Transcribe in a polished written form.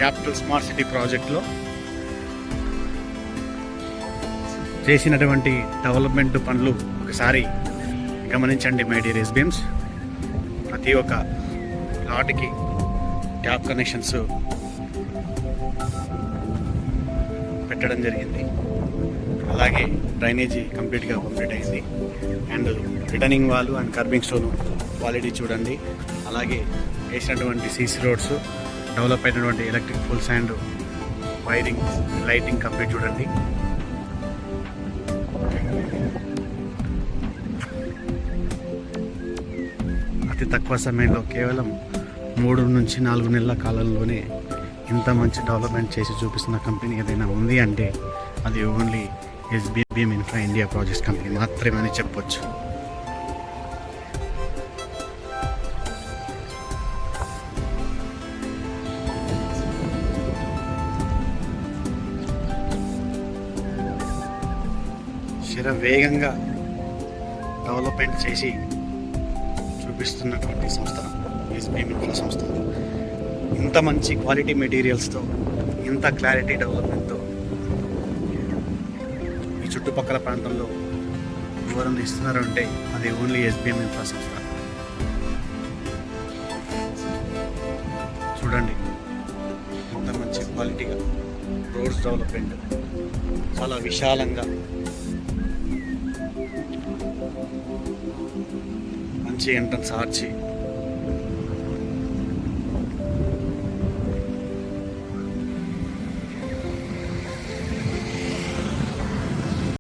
Capital smart city ప్రాజెక్ట్లో చేసినటువంటి development పనులు ఒకసారి గమనించండి మై డియర్ ఎస్బీఎమ్స్. ప్రతి ఒక్క ప్లాట్కి ట్యాప్ కనెక్షన్స్ పెట్టడం జరిగింది. అలాగే డ్రైనేజీ కంప్లీట్గా కంప్లీట్ అయింది. And retaining wall and curbing stone quality చూడండి. అలాగే వేసినటువంటి సీసీ రోడ్స్, డెవలప్ అయినటువంటి electric poles and wiring, lighting complete చూడండి. అతి తక్కువ సమయంలో కేవలం 3 నుంచి 4 నెలల కాలంలోనే ఇంత మంచి డెవలప్మెంట్ చేసి చూపిస్తున్న కంపెనీ ఏదైనా ఉంది అంటే అది only SBM infra India projects company మాత్రమే అని చెప్పొచ్చు. వేగంగా డెవలప్మెంట్ చేసి చూపిస్తున్నటువంటి సంస్థ ఎస్బీఎం ఇన్ఫ్రా సంస్థ. ఇంత మంచి క్వాలిటీ మెటీరియల్స్తో, ఇంత క్లారిటీ డెవలప్మెంట్తో ఈ చుట్టుపక్కల ప్రాంతంలో ఎవరైనా ఇస్తున్నారు అంటే అది ఓన్లీ ఎస్బీఎం ఇన్ఫ్రా సంస్థ. చూడండి ఇంత మంచి క్వాలిటీగా రోడ్స్ డెవలప్మెంట్, చాలా విశాలంగా మంచి ఎంట్రన్స్ ఆర్చి,